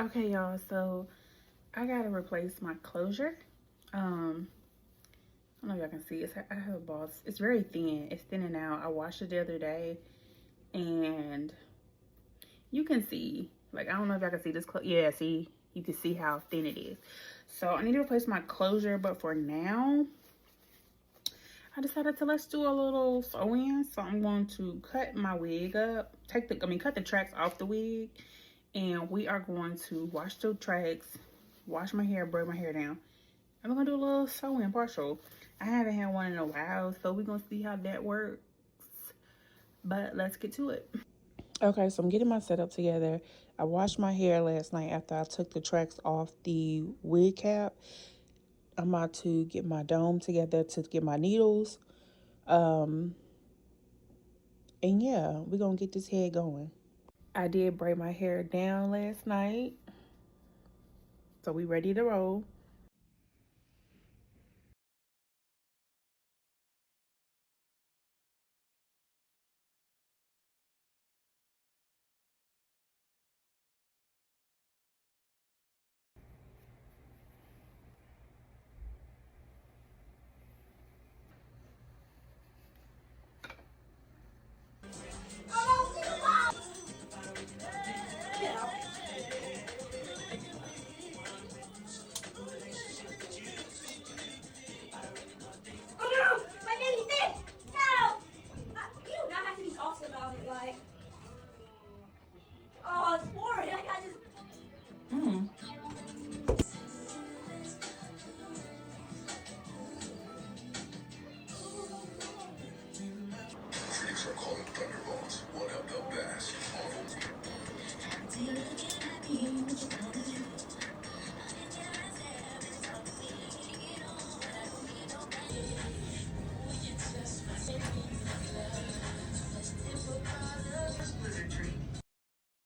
Okay, y'all, so I gotta replace my closure. I don't know if y'all can see. I have a ball. It's very thin. It's thinning out. I washed it the other day, and you can see. Like, I don't know if y'all can see this. Yeah, see, you can see how thin it is. So I need to replace my closure, but for now, I decided to let's do a little sew-in. So I'm going to cut my wig up. Cut the tracks off the wig, and we are going to wash the tracks, wash my hair, braid my hair down. I'm gonna do a little sew-in partial. I haven't had one in a while, so we're gonna see how that works. But let's get to it. Okay, so I'm getting my setup together. I washed my hair last night after I took the tracks off the wig cap. I'm about to get my dome together to get my needles. And yeah, we're gonna get this head going. I did braid my hair down last night, so we ready to roll.